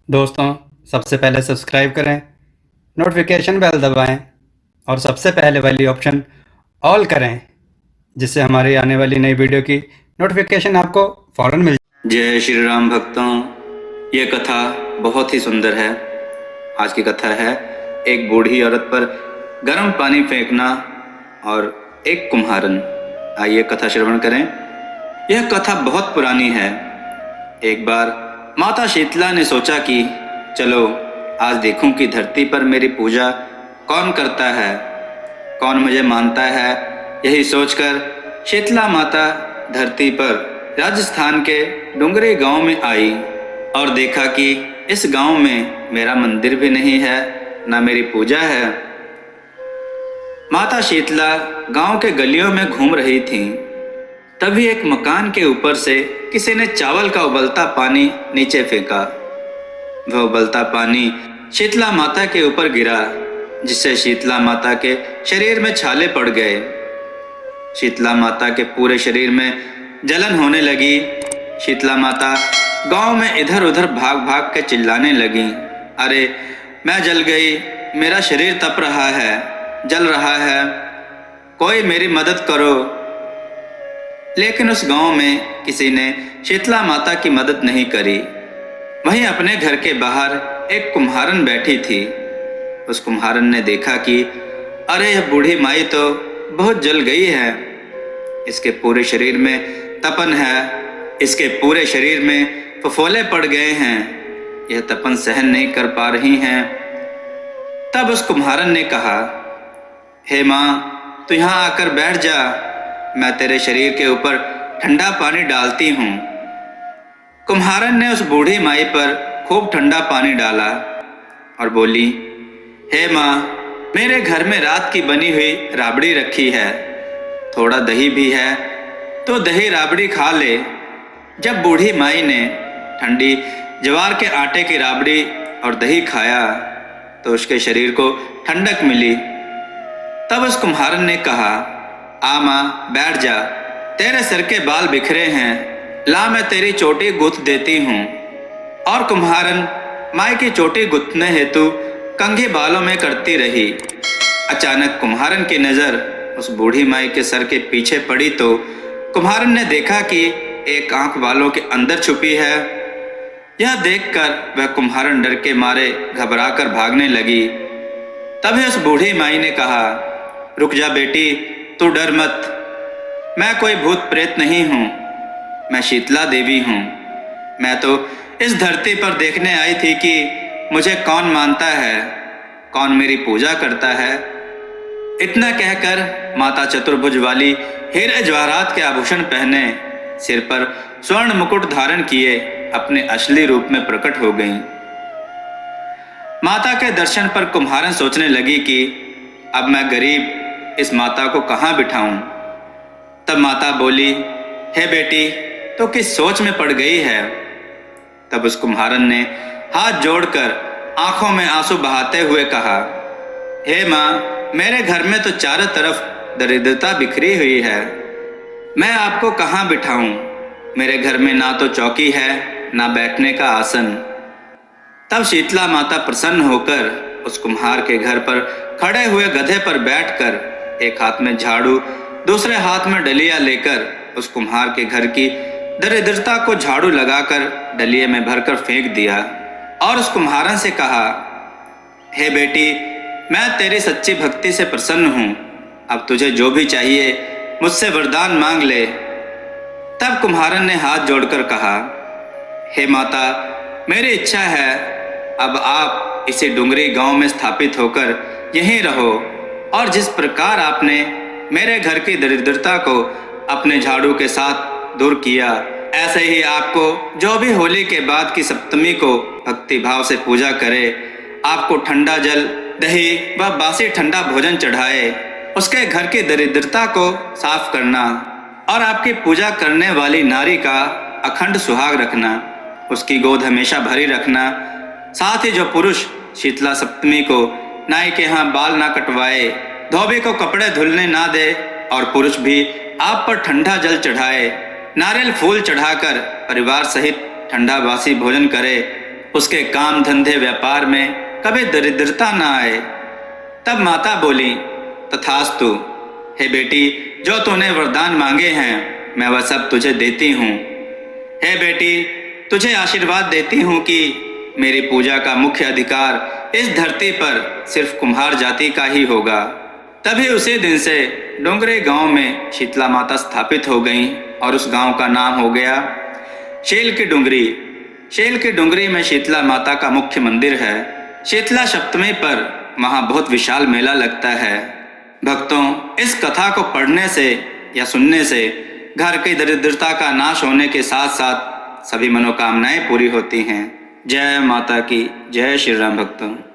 दोस्तों, सबसे पहले सब्सक्राइब करें, नोटिफिकेशन बेल दबाएं और सबसे पहले वाली ऑप्शन ऑल करें, जिससे हमारी आने वाली नई वीडियो की नोटिफिकेशन आपको फ़ौरन मिल जाए। जय श्री राम भक्तों, ये कथा बहुत ही सुंदर है। आज की कथा है एक बूढ़ी औरत पर गर्म पानी फेंकना और एक कुम्हारन। आइए कथा श्रवण करें। यह कथा बहुत पुरानी है। एक बार माता शीतला ने सोचा कि चलो आज देखूं कि धरती पर मेरी पूजा कौन करता है, कौन मुझे मानता है। यही सोचकर शीतला माता धरती पर राजस्थान के डुंगरी गांव में आई और देखा कि इस गांव में मेरा मंदिर भी नहीं है, ना मेरी पूजा है। माता शीतला गांव के गलियों में घूम रही थी। तभी एक मकान के ऊपर से किसी ने चावल का उबलता पानी नीचे फेंका। वह उबलता पानी शीतला माता के ऊपर गिरा, जिससे शीतला माता के शरीर में छाले पड़ गए। शीतला माता के पूरे शरीर में जलन होने लगी। शीतला माता गांव में इधर उधर भाग भाग के चिल्लाने लगी, अरे मैं जल गई, मेरा शरीर तप रहा है, जल रहा है, कोई मेरी मदद करो। लेकिन उस गांव में किसी ने शीतला माता की मदद नहीं करी। वहीं अपने घर के बाहर एक कुम्हारन बैठी थी। उस कुम्हारन ने देखा कि अरे यह बूढ़ी माई तो बहुत जल गई है, इसके पूरे शरीर में तपन है, इसके पूरे शरीर में फफोले पड़ गए हैं, यह तपन सहन नहीं कर पा रही हैं। तब उस कुम्हारन ने कहा, हे माँ, तू यहाँ आकर बैठ जा, मैं तेरे शरीर के ऊपर ठंडा पानी डालती हूँ। कुम्हारन ने उस बूढ़ी माई पर खूब ठंडा पानी डाला और बोली, हे माँ, मेरे घर में रात की बनी हुई राबड़ी रखी है, थोड़ा दही भी है, तो दही राबड़ी खा ले। जब बूढ़ी माई ने ठंडी ज्वार के आटे की राबड़ी और दही खाया तो उसके शरीर को ठंडक मिली। तब उस कुम्हारन ने कहा, आ माँ, बैठ जा, तेरे सर के बाल बिखरे हैं, ला मैं तेरी चोटी गुथ देती हूँ। और कुम्हारन माई की चोटी गुथने हेतु कंघी बालों में करती रही। अचानक कुम्हारन की नज़र उस बूढ़ी माई के सर के पीछे पड़ी तो कुम्हारन ने देखा कि एक आंख बालों के अंदर छुपी है। यह देखकर वह कुम्हारन डर के मारे घबराकर भागने लगी। तभी उस बूढ़ी माई ने कहा, रुक जा बेटी, तू डर मत, मैं कोई भूत प्रेत नहीं हूँ, मैं शीतला देवी हूँ। मैं तो इस धरती पर देखने आई थी कि मुझे कौन मानता है, कौन मेरी पूजा करता है। इतना कहकर माता चतुर्भुज वाली हीरे जवाहरात के आभूषण पहने, सिर पर स्वर्ण मुकुट धारण किए अपने असली रूप में प्रकट हो गईं। माता के दर्शन पर कुम्हारन सोचने लगी कि अब मैं गरीब इस माता को कहाँ बिठाऊं। तब माता बोली, हे बेटी, तो किस सोच में पड़ गई है। तब उस कुम्हारन ने हाथ जोड़कर आंखों में आंसू बहाते हुए कहा, हे माँ, मेरे घर में तो चारों तरफ दरिद्रता बिखरी हुई है, मैं आपको कहाँ बिठाऊं। मेरे घर में ना तो चौकी है, ना बैठने का आसन। तब शीतला माता प्रसन्न होकर उस कुम्हार के घर पर खड़े हुए गधे पर बैठकर एक हाथ में झाड़ू, दूसरे हाथ में डलिया लेकर उस कुम्हार के घर की दरिद्रता को झाड़ू लगाकर डलिये में भरकर फेंक दिया और उस कुम्हारन से कहा, हे बेटी, मैं तेरी सच्ची भक्ति से प्रसन्न हूँ, अब तुझे जो भी चाहिए मुझसे वरदान मांग ले। तब कुम्हारन ने हाथ जोड़कर कहा, हे माता, मेरी इच्छा है अब आप इसी डुंगरी गांव में स्थापित होकर यहीं रहो और जिस प्रकार आपने मेरे घर की दरिद्रता को अपने झाड़ू के साथ दूर किया, ऐसे ही आपको जो भी होली के बाद की सप्तमी को भक्ति भाव से पूजा करे, आपको ठंडा जल, दही व बासी ठंडा भोजन चढ़ाए, उसके घर की दरिद्रता को साफ करना और आपकी पूजा करने वाली नारी का अखंड सुहाग रखना, उसकी गोद हमेशा भरी रखना। साथ ही जो पुरुष शीतला सप्तमी को नाई के यहाँ बाल ना कटवाए, धोबी को कपड़े धुलने ना दे और पुरुष भी आप पर ठंडा जल चढ़ाए, नारियल फूल चढ़ाकर परिवार सहित ठंडा बासी भोजन करे, उसके काम धंधे व्यापार में कभी दरिद्रता न आए। तब माता बोली, तथास्तु, हे बेटी, जो तूने वरदान मांगे हैं मैं वह सब तुझे देती हूँ। हे बेटी, तुझे आशीर्वाद देती हूँ कि मेरी पूजा का मुख्य अधिकार इस धरती पर सिर्फ कुम्हार जाति का ही होगा। तभी उसी दिन से डोंगरे गांव में शीतला माता स्थापित हो गईं और उस गांव का नाम हो गया शेल की डुंगरी। शेल की डुंगरी में शीतला माता का मुख्य मंदिर है। शीतला सप्तमी पर वहाँ बहुत विशाल मेला लगता है। भक्तों, इस कथा को पढ़ने से या सुनने से घर की दरिद्रता का नाश होने के साथ साथ सभी मनोकामनाएं पूरी होती हैं। जय माता की जय। श्री राम भक्तों।